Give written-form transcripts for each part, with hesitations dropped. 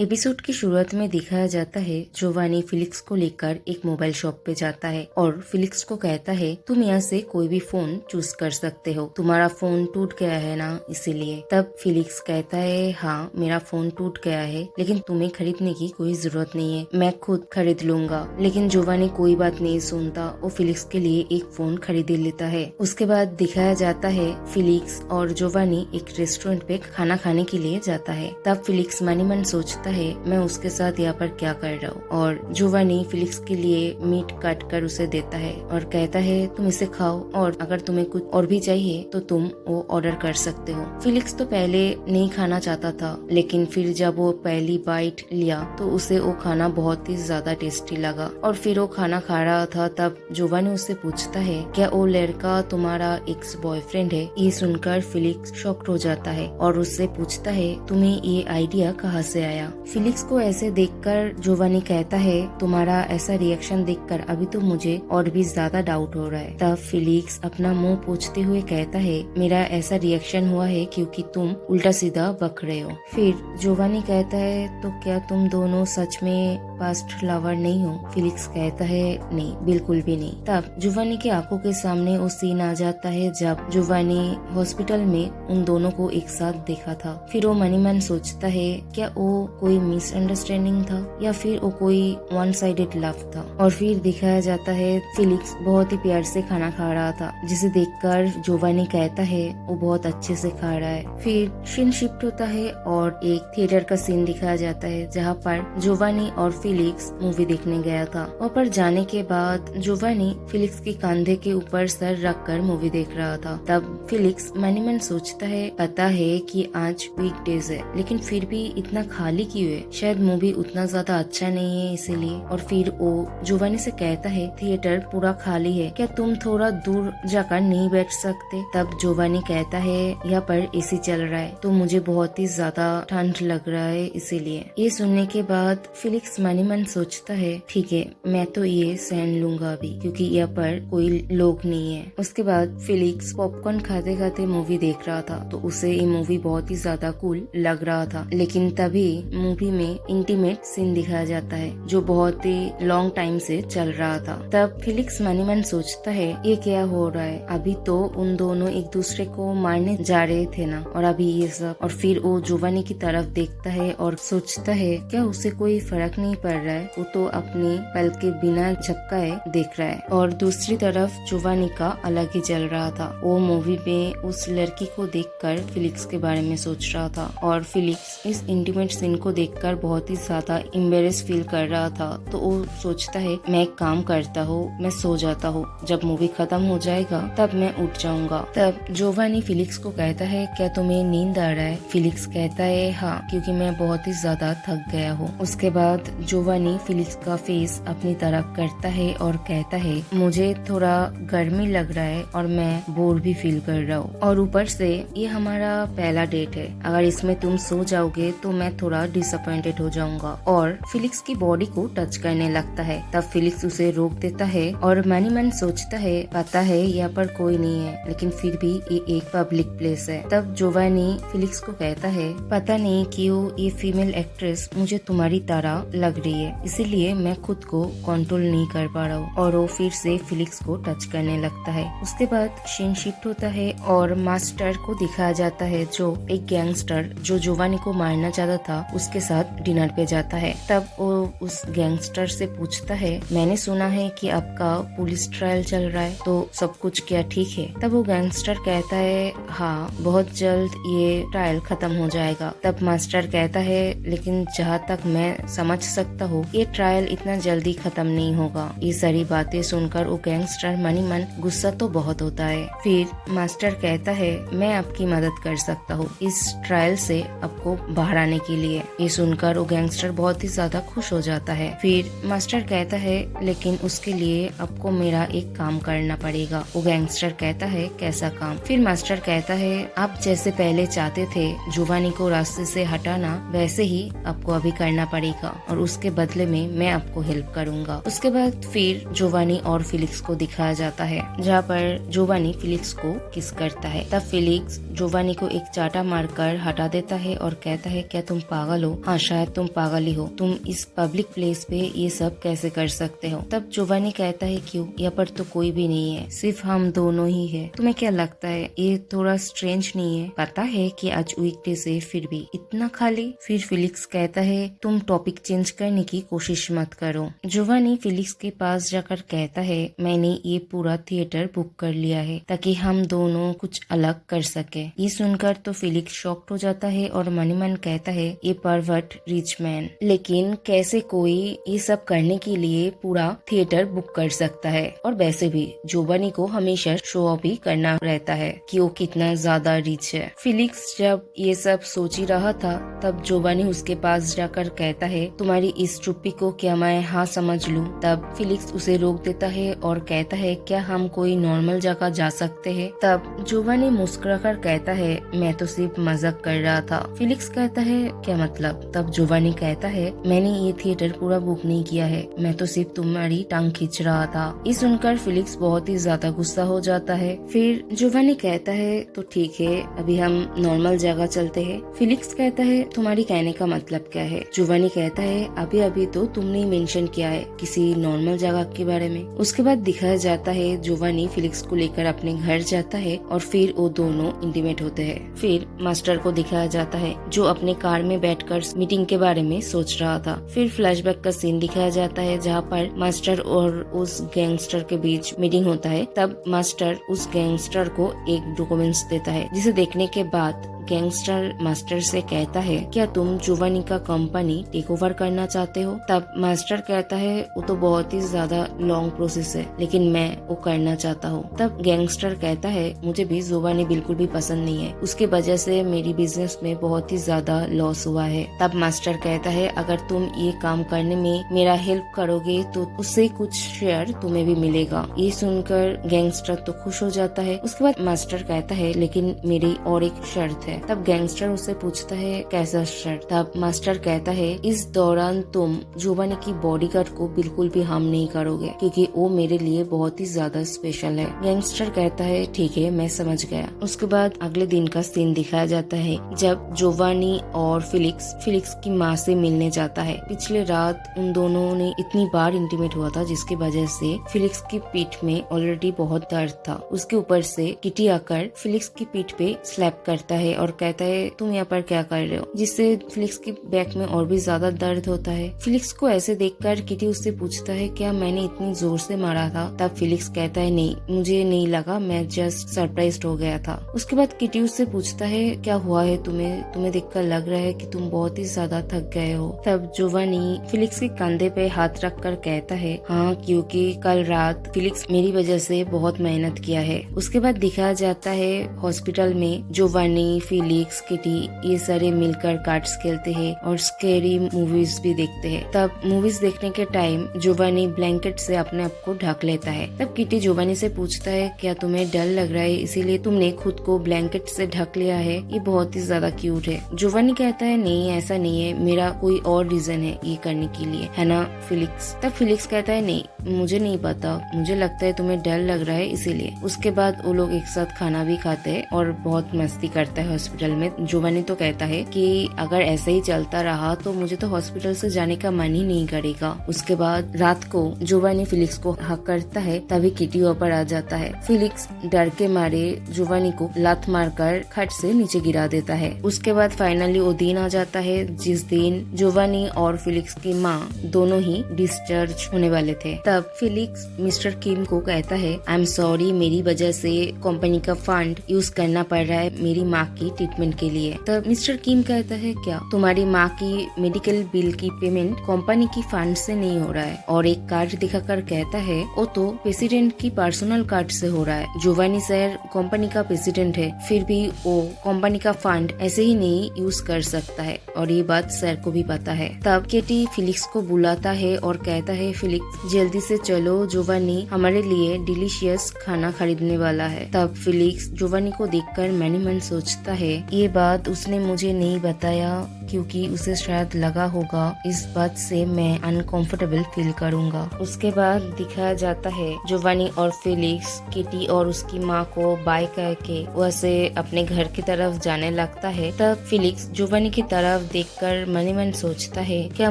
Episode की शुरुआत में दिखाया जाता है जोवानी फिलिक्स को लेकर एक मोबाइल शॉप पे जाता है और फिलिक्स को कहता है तुम यहाँ से कोई भी फोन चूज कर सकते हो, तुम्हारा फोन टूट गया है ना इसीलिए। तब फिलिक्स कहता है हाँ मेरा फोन टूट गया है लेकिन तुम्हें खरीदने की कोई जरूरत नहीं है, मैं खुद खरीद लूंगा। लेकिन जोवानी कोई बात नहीं सुनता, वो फिलिक्स के लिए एक फोन खरीद लेता है। उसके बाद दिखाया जाता है फिलिक्स और जोवानी एक रेस्टोरेंट पे खाना खाने के लिए जाता है। तब फिलिक्स मनी मन सोचता है मैं उसके साथ यहाँ पर क्या कर रहा हूँ, और जोवानी फिलिक्स के लिए मीट काट कर उसे देता है और कहता है तुम इसे खाओ और अगर तुम्हें कुछ और भी चाहिए तो तुम वो ऑर्डर कर सकते हो। फिलिक्स तो पहले नहीं खाना चाहता था लेकिन फिर जब वो पहली बाइट लिया तो उसे वो खाना बहुत ही ज्यादा टेस्टी लगा और फिर वो खाना खा रहा था। तब जोवानी उससे पूछता है क्या वो लड़का तुम्हारा एक्स बॉयफ्रेंड है। ये सुनकर फिलिक्स शॉक्ड हो जाता है और उससे पूछता है तुम्हें ये आइडिया कहाँ से आया। फिलिक्स को ऐसे देखकर जोवानी कहता है तुम्हारा ऐसा रिएक्शन देखकर अभी तो मुझे और भी ज्यादा डाउट हो रहा है। तब फिलिक्स अपना मुंह पोंछते हुए कहता है मेरा ऐसा रिएक्शन हुआ है क्योंकि तुम उल्टा सीधा बक रहे हो। फिर जोवानी कहता है तो क्या तुम दोनों सच में पास्ट लवर नहीं हो। फिलिक्स कहता है नहीं बिल्कुल भी नहीं। तब जोवानी की आंखों के सामने वो सीन आ जाता है जब जोवानी हॉस्पिटल में उन दोनों को एक साथ देखा था। फिर वो मनी मन सोचता है क्या वो कोई मिसअंडरस्टैंडिंग था या फिर वो कोई वन साइडेड लव था। और फिर दिखाया जाता है फिलिक्स बहुत ही प्यार से खाना खा रहा था जिसे देखकर जोवानी कहता है वो बहुत अच्छे से खा रहा है। फिर सीन शिफ्ट होता है और एक थिएटर का सीन दिखाया जाता है जहाँ पर जोवानी और फिलिक्स मूवी देखने गया था। वहाँ पर जाने के बाद जोवानी फिलिक्स के कंधे के ऊपर सर रख कर मूवी देख रहा था। तब फिलिक्स मन मन सोचता है पता है कि आज वीकडेज है लेकिन फिर भी इतना खाली क्यों है, शायद मूवी उतना ज्यादा अच्छा नहीं है इसीलिए। और फिर वो जोवानी से कहता है थिएटर पूरा खाली है, क्या तुम थोड़ा दूर जाकर नहीं बैठ सकते। तब जोवानी कहता है यहाँ पर एसी चल रहा है तो मुझे बहुत ही ज्यादा ठंड लग रहा है इसीलिए। ये सुनने के बाद फिलिक्स मनी मन सोचता है ठीक है मैं तो ये सहन लूंगा अभी क्योंकि यहाँ पर कोई लोग नहीं है। उसके बाद फिलिक्स पॉपकॉर्न खाते खाते मूवी देख रहा था तो उसे ये मूवी बहुत ही ज्यादा कूल लग रहा था। लेकिन तभी मूवी में इंटीमेट सीन दिखाया जाता है जो बहुत ही लॉन्ग टाइम से चल रहा था। तब फिलिक्स मनी मन सोचता है ये क्या हो रहा है, अभी तो उन दोनों एक दूसरे को मारने जा रहे थे ना और अभी ये सब। और फिर वो जोवानी की तरफ देखता है और सोचता है क्या उसे कोई फर्क नहीं पड़ रहा है, वो तो अपने पल के बिना झपकाए देख रहा है। और दूसरी तरफ जोवानी का अलग ही चल रहा था। वो मूवी में उस लड़की को देखकर फिलिक्स के बारे में सोच रहा था और फिलिक्स इस इंटीमेट सीन को देखकर बहुत ही ज्यादा एम्बेरेस फील कर रहा था। तो वो सोचता है मैं एक काम करता हूँ, मैं सो जाता हूँ, जब मूवी खत्म हो जाएगा तब मैं उठ जाऊंगा। तब जोवानी फिलिक्स को कहता है क्या तुम्हें नींद आ रहा है। फिलिक्स कहता है हाँ क्योंकि मैं बहुत ही ज्यादा थक गया हूँ। उसके बाद जोवानी फिलिक्स का फेस अपनी तरफ करता है और कहता है मुझे थोड़ा गर्मी लग रहा है और मैं बोर भी फील कर रहा हूँ और ऊपर से ये हमारा पहला डेट है, अगर इसमें तुम सो जाओगे तो मैं थोड़ा डिसअपॉइंटेड हो जाऊंगा। और फिलिक्स की बॉडी को टच करने लगता है। तब फिलिक्स उसे रोक देता है और मनी मन सोचता है पता है यहाँ पर कोई नहीं है लेकिन फिर भी ये एक पब्लिक प्लेस है। तब जोवानी फिलिक्स को कहता है पता नहीं क्यों ये फीमेल एक्ट्रेस मुझे तुम्हारी तरह लग रही है इसीलिए मैं खुद को कंट्रोल नहीं कर पा रहा हूँ। और वो फिर से फिलिक्स को टच करने लगता है। उसके बाद सीन शिफ्ट होता है और मास्टर को दिखाया जाता है जो एक गैंगस्टर जो जोवानी को मारना चाहता था उसके साथ डिनर पे जाता है। तब वो उस गैंगस्टर से पूछता है मैंने सुना है कि आपका पुलिस ट्रायल चल रहा है तो सब कुछ क्या ठीक है। तब वो गैंगस्टर कहता है हाँ बहुत जल्द ये ट्रायल खत्म हो जाएगा। तब मास्टर कहता है लेकिन जहाँ तक मैं समझ सकता हूँ ये ट्रायल इतना जल्दी खत्म नहीं होगा। ये सारी बातें सुनकर वो गैंगस्टर मनी मन गुस्सा तो बहुत होता है। फिर मास्टर कहता है मैं आपकी मदद कर सकता हूँ इस ट्रायल से आपको बाहर आने के लिए। ये सुनकर वो गैंगस्टर बहुत ही ज्यादा खुश हो जाता है। फिर मास्टर कहता है लेकिन उसके लिए आपको मेरा एक काम करना पड़ेगा। वो गैंगस्टर कहता है कैसा काम। फिर मास्टर कहता है आप जैसे पहले चाहते थे जोवानी को रास्ते से हटाना वैसे ही आपको अभी करना पड़ेगा। और उस उसके बदले में मैं आपको हेल्प करूंगा। उसके बाद फिर जोवानी और फिलिक्स को दिखाया जाता है, जहाँ पर जोवानी फिलिक्स को किस करता है। तब फिलिक्स जोवानी को एक चाटा मारकर हटा देता है और कहता है, क्या तुम पागल हो? हाँ, शायद तुम पागल ही हो। तुम इस पब्लिक प्लेस पे ये सब कैसे कर सकते हो? तब जोवानी कहता है, क्यों? यहाँ पर तो कोई भी नहीं है, सिर्फ हम दोनों ही है। तुम्हें क्या लगता है ये थोड़ा स्ट्रेंज नहीं है? पता है कि आज वीकडे से फिर भी इतना खाली। फिर फिलिक्स कहता है, तुम टॉपिक चेंज करने की कोशिश मत करो। जोवानी फिलिक्स के पास जाकर कहता है, मैंने ये पूरा थिएटर बुक कर लिया है ताकि हम दोनों कुछ अलग कर सके। ये सुनकर तो फिलिक्स शॉक्ड हो जाता है और मन ही मन कहता है, ये परवर्ट रिच मैन, लेकिन कैसे कोई ये सब करने के लिए पूरा थिएटर बुक कर सकता है? और वैसे भी जोवानी को हमेशा शो ऑफ ही करना रहता है कि वो कितना ज्यादा रिच है। फिलिक्स जब ये सब सोच ही रहा था, तब जोवानी उसके पास जाकर कहता है, तुम्हारी इस चुप्पी को क्या मैं हाँ समझ लूं? तब फिलिक्स उसे रोक देता है और कहता है, क्या हम कोई नॉर्मल जगह जा सकते हैं? तब जोवानी मुस्कुराकर कहता है, मैं तो सिर्फ मजाक कर रहा था। फिलिक्स कहता है, क्या मतलब? तब जोवानी कहता है, मैंने ये थिएटर पूरा बुक नहीं किया है, मैं तो सिर्फ तुम्हारी टांग खींच रहा था। ये सुनकर फिलिक्स बहुत ही ज्यादा गुस्सा हो जाता है। फिर जोवानी कहता है, तो ठीक है, अभी हम नॉर्मल जगह चलते हैं। फिलिक्स कहता है, तुम्हारी कहने का मतलब क्या है? जोवानी कहता है, अभी अभी तो तुमने मेंशन किया है किसी नॉर्मल जगह के बारे में। उसके बाद दिखाया जाता है जोवानी फिलिक्स को लेकर अपने घर जाता है और फिर वो दोनों इंटीमेट होते हैं। फिर मास्टर को दिखाया जाता है जो अपने कार में बैठकर मीटिंग के बारे में सोच रहा था। फिर फ्लैशबैक का सीन दिखाया जाता है जहाँ पर मास्टर और उस गैंगस्टर के बीच मीटिंग होता है। तब मास्टर उस गैंगस्टर को एक डॉक्यूमेंट्स देता है, जिसे देखने के बाद गैंगस्टर मास्टर से कहता है, क्या तुम जोवानी का कंपनी टेक ओवर करना चाहते हो? तब मास्टर कहता है, वो तो बहुत ही ज्यादा लॉन्ग प्रोसेस है, लेकिन मैं वो करना चाहता हूँ। तब गैंगस्टर कहता है, मुझे भी जोवानी बिल्कुल भी पसंद नहीं है, उसके वजह से मेरी बिजनेस में बहुत ही ज्यादा लॉस हुआ है। तब मास्टर कहता है, अगर तुम ये काम करने में मेरा हेल्प करोगे तो उससे कुछ शेयर तुम्हें भी मिलेगा। ये सुनकर गैंगस्टर तो खुश हो जाता है। उसके बाद मास्टर कहता है, लेकिन मेरी और एक शर्त है। तब गैंगस्टर उससे पूछता है, कैसा शर्त? तब मास्टर कहता है, इस दौरान तुम जोवानी की बॉडीगार्ड को बिल्कुल भी हार्म नहीं करोगे, क्योंकि वो मेरे लिए बहुत ही ज्यादा स्पेशल है। गैंगस्टर कहता है, ठीक है, मैं समझ गया। उसके बाद अगले दिन का सीन दिखाया जाता है जब जोवानी और फिलिक्स की माँ से मिलने जाता है। पिछले रात उन दोनों ने इतनी बार इंटीमेट हुआ था जिसकी वजह से फिलिक्स की पीठ में ऑलरेडी बहुत दर्द था। उसके ऊपर से किटी आकर फिलिक्स की पीठ पे स्लैप करता है और कहता है, तुम यहाँ पर क्या कर रहे हो? जिससे फिलिक्स की बैक में और भी ज्यादा दर्द होता है। फिलिक्स को ऐसे देखकर किटी उससे पूछता है, क्या मैंने इतनी जोर से मारा था? तब फिलिक्स कहता है, नहीं, मुझे नहीं लगा, मैं जस्ट सरप्राइज्ड हो गया था। उसके बाद किटी उससे पूछता है, क्या हुआ है तुम्हें देखकर लग रहा है कि तुम बहुत ही ज्यादा थक गए हो। तब जोवानी फिलिक्स के कंधे पे हाथ रख कर कहता है, हाँ, क्योंकि कल रात फिलिक्स मेरी वजह से बहुत मेहनत किया है। उसके बाद दिखाया जाता है हॉस्पिटल में जोवानी, फिलिक्स, किटी ये सारे मिलकर कार्ड्स खेलते हैं और स्कैरी मूवीज भी देखते हैं। तब मूवीज देखने के टाइम जोवानी ब्लैंकेट से अपने आप को ढक लेता है। तब किटी जोवानी से पूछता है, क्या तुम्हें डर लग रहा है इसीलिए तुमने खुद को ब्लैंकेट से ढक लिया है? ये बहुत ही ज्यादा क्यूट है। जोवानी कहता है, नहीं, ऐसा नहीं है, मेरा कोई और रीजन है ये करने के लिए, है ना फिलिक्स? तब फिलिक्स कहता है, नहीं, मुझे नहीं पता, मुझे लगता है तुम्हें डर लग रहा है इसीलिए। उसके बाद वो लोग एक साथ खाना भी खाते हैं और बहुत मस्ती करता है हॉस्पिटल में। जोवानी तो कहता है कि अगर ऐसे ही चलता रहा तो मुझे तो हॉस्पिटल से जाने का मन ही नहीं करेगा। उसके बाद रात को जोवानी फिलिक्स को हक करता है, तभी किटी ऊपर आ जाता है। फिलिक्स डर के मारे जोवानी को लात मारकर खट से नीचे गिरा देता है। उसके बाद फाइनली वो दिन आ जाता है जिस दिन जोवानी और फिलिक्स की माँ दोनों ही डिस्चार्ज होने वाले थे। तब फिलिक्स मिस्टर किम को कहता है, आई एम सॉरी, मेरी वजह से कंपनी का फंड यूज करना पड़ रहा है मेरी माँ की ट्रीटमेंट के लिए। तब मिस्टर किम कहता है, क्या तुम्हारी माँ की मेडिकल बिल की पेमेंट कंपनी की फंड से नहीं हो रहा है? और एक कार्ड दिखाकर कहता है, वो तो प्रेसिडेंट की पर्सनल कार्ड से हो रहा है। जोवानी सर कंपनी का प्रेसिडेंट है, फिर भी वो कंपनी का फंड ऐसे ही नहीं यूज कर सकता है, और ये बात सर को भी पता है। तब केटी फिलिक्स को बुलाता है और कहता है, फिलिक्स जल्दी से चलो, जोवानी हमारे लिए डिलीशियस खाना खरीदने वाला है। तब फिलिक्स जोवानी को देखकर मन ही मन सोचता है ये बात उसने मुझे नहीं बताया क्योंकि उसे शायद लगा होगा इस बात से मैं अनकंफर्टेबल फील करूंगा। उसके बाद दिखाया जाता है जोवानी और फिलिक्स किटी और उसकी माँ को बाय करके वैसे अपने घर की तरफ जाने लगता है। तब फिलिक्स जोवानी की तरफ देखकर मन ही मन सोचता है क्या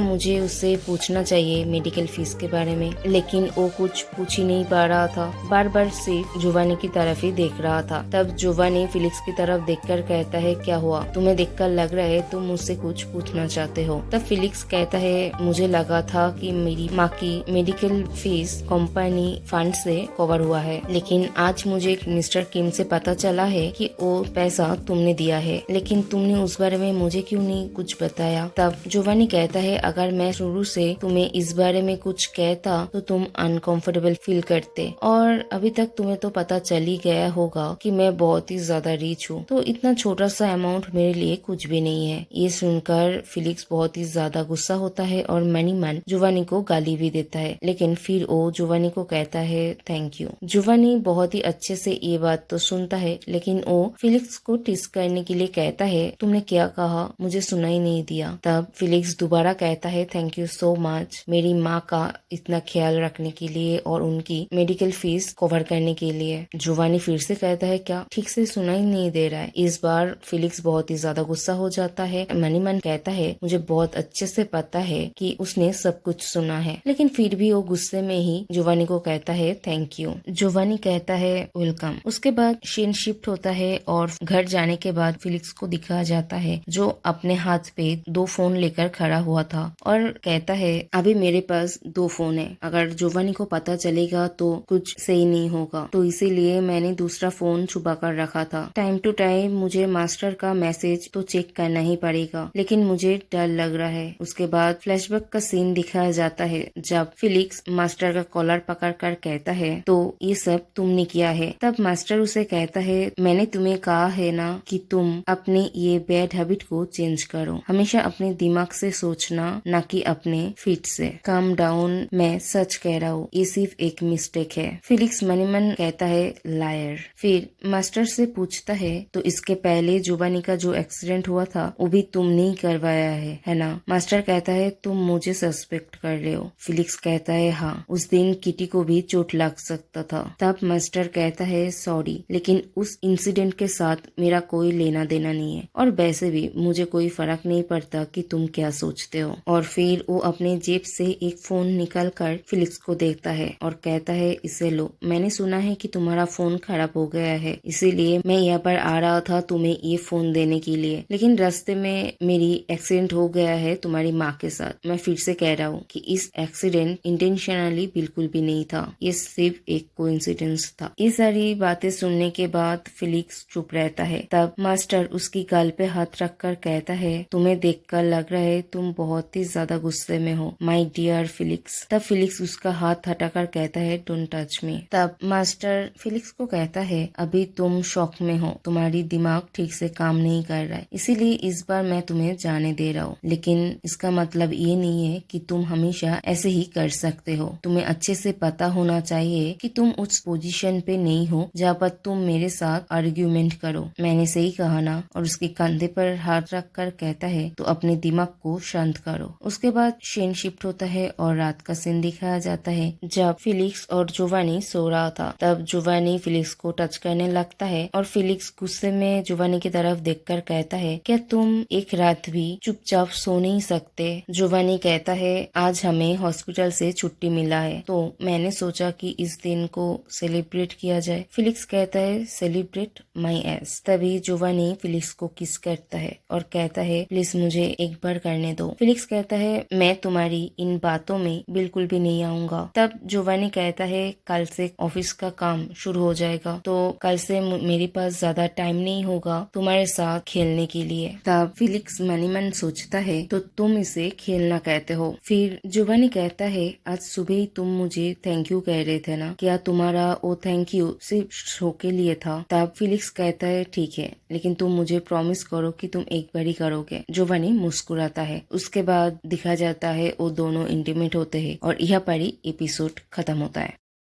मुझे उससे पूछना चाहिए मेडिकल फीस के बारे में, लेकिन वो कुछ पूछ ही नहीं पा रहा था, बार बार सिर्फ जोवानी की तरफ ही देख रहा था। तब जोवानी फिलिक्स की तरफ देखकर कहता है क्या हुआ, तुम्हें देखकर लग रहा है तुम मुझसे कुछ पूछना चाहते हो। तब फिलिक्स कहता है मुझे लगा था कि मेरी माँ की मेडिकल फीस कंपनी फंड से कवर हुआ है, लेकिन आज मुझे मिस्टर किम से पता चला है कि वो पैसा तुमने दिया है, लेकिन तुमने उस बारे में मुझे क्यों नहीं कुछ बताया। तब जोवानी कहता है अगर मैं शुरू से तुम्हें इस बारे में कुछ कहता तो तुम अनकंफर्टेबल फील करते, और अभी तक तुम्हें तो पता चल ही गया होगा कि मैं बहुत ही ज्यादा रिच हूँ, तो इतना छोटा सा अमाउंट मेरे लिए कुछ भी नहीं है। ये सुनकर फिलिक्स बहुत ही ज्यादा गुस्सा होता है और मन ही मन जोवानी को गाली भी देता है, लेकिन फिर वो जोवानी को कहता है थैंक यू। जोवानी बहुत ही अच्छे से ये बात तो सुनता है, लेकिन वो फिलिक्स को टिस करने के लिए कहता है तुमने क्या कहा, मुझे सुना ही नहीं दिया। तब फिलिक्स दोबारा कहता है थैंक यू सो मच मेरी माँ का इतना ख्याल रखने के लिए और उनकी मेडिकल फीस कवर करने के लिए। जोवानी फिर से कहता है क्या ठीक से सुना ही नहीं दे रहा है। इस बार फिलिक्स बहुत ही ज्यादा गुस्सा हो जाता है, मन ही मन कहता है मुझे बहुत अच्छे से पता है कि उसने सब कुछ सुना है, लेकिन फिर भी वो गुस्से में ही जोवानी को कहता है थैंक यू। जोवानी कहता है वेलकम। उसके बाद सीन शिफ्ट होता है और घर जाने के बाद फिलिक्स को दिखाया जाता है जो अपने हाथ पे 2 फोन लेकर खड़ा हुआ था और कहता है अभी मेरे पास 2 फोन है, अगर जोवानी को पता चलेगा तो कुछ सही नहीं होगा, तो इसीलिए मैंने दूसरा फोन छुपा कर रखा था। टाइम टू टाइम मुझे मास्टर का मैसेज तो चेक करना ही पड़ेगा, लेकिन मुझे डर लग रहा है। उसके बाद फ्लैशबैक का सीन दिखाया जाता है जब फिलिक्स मास्टर का कॉलर पकड़ कर कहता है तो ये सब तुमने किया है। तब मास्टर उसे कहता है मैंने तुम्हें कहा है ना कि तुम अपने ये बैड हैबिट को चेंज करो, हमेशा अपने दिमाग से सोचना न कि अपने फीट से। काम डाउन, मैं सच कह रहा हूँ, ये सिर्फ एक मिस्टेक है। फिलिक्स मन ही मन कहता है लायर। फिर मास्टर से पूछता है तो इसके पहले जोवानी का जो एक्सीडेंट हुआ था वो भी तुमने ही करवाया है ना। मास्टर कहता है तुम मुझे सस्पेक्ट कर रहे हो। फिलिक्स कहता है हाँ, उस दिन किटी को भी चोट लग सकता था। तब मास्टर कहता है सॉरी, लेकिन उस इंसिडेंट के साथ मेरा कोई लेना देना नहीं है, और वैसे भी मुझे कोई फर्क नहीं पड़ता कि तुम क्या सोचते हो। और फिर वो अपने जेब से एक फोन निकाल कर फिलिक्स को देखता है और कहता है इसे लो, मैंने सुना है कि तुम्हारा फोन खराब हो गया है, इसीलिए मैं यहाँ पर आ रहा था तुम्हें ये फोन देने के लिए, लेकिन रास्ते में मेरी एक्सीडेंट हो गया है तुम्हारी माँ के साथ। मैं फिर से कह रहा हूँ कि इस एक्सीडेंट इंटेंशनली बिल्कुल भी नहीं था, ये सिर्फ एक कोइंसिडेंस था। ये सारी बातें सुनने के बाद फिलिक्स चुप रहता है। तब मास्टर उसकी गाल पे हाथ रखकर कहता है तुम्हें देखकर लग रहा है तुम बहुत ही ज्यादा गुस्से में हो माय डियर फिलिक्स। तब फिलिक्स उसका हाथ हटाकर कहता है डोंट टच मी। तब मास्टर फिलिक्स को कहता है अभी तुम शॉक में हो, तुम्हारी दिमाग ठीक से काम नहीं कर रहा है, इसीलिए इस बार मैं तुम्हें जाने दे रहा हूँ, लेकिन इसका मतलब ये नहीं है कि तुम हमेशा ऐसे ही कर सकते हो। तुम्हें अच्छे से पता होना चाहिए कि तुम उस पोजीशन पे नहीं हो जहाँ पर तुम मेरे साथ आर्ग्यूमेंट करो। मैंने सही कहा ना। और उसके कंधे पर हाथ रख कर कहता है तो अपने दिमाग को शांत करो। उसके बाद सीन शिफ्ट होता है और रात का सीन दिखाया जाता है जब फिलिक्स और जोवानी सो रहा था। तब जोवानी फिलिक्स को टच करने लगता है और फिलिक्स गुस्से में जोवानी की तरफ देखकर कहता है क्या तुम एक रात भी चुपचाप सो नहीं सकते। जोवानी कहता है आज हमें हॉस्पिटल से छुट्टी मिला है, तो मैंने सोचा कि इस दिन को सेलिब्रेट किया जाए। फिलिक्स कहता है सेलिब्रेट माई एस। तभी जोवानी फिलिक्स को किस करता है और कहता है प्लीज मुझे एक बार करने दो। फिलिक्स कहता है मैं तुम्हारी इन बातों में बिल्कुल भी नहीं आऊंगा। तब जोवानी कहता है कल से ऑफिस का काम शुरू हो जाएगा, तो कल से मेरे पास ज्यादा टाइम नहीं होगा तुम्हारे साथ खेलने के लिए। तब फिलिक्स मन ही मन सोचता है तो तुम इसे खेलना कहते हो। फिर जोवानी कहता है आज सुबह ही तुम मुझे थैंक यू कह रहे थे ना, क्या तुम्हारा वो थैंक यू सिर्फ शो के लिए था। तब फिलिक्स कहता है ठीक है, लेकिन तुम मुझे प्रॉमिस करो कि तुम एक बार ही करोगे। जोवानी मुस्कुराता है। उसके बाद दिखा जाता है वो दोनों इंटीमेट होते हैं और यहाँ पर ही एपिसोड खत्म होता है।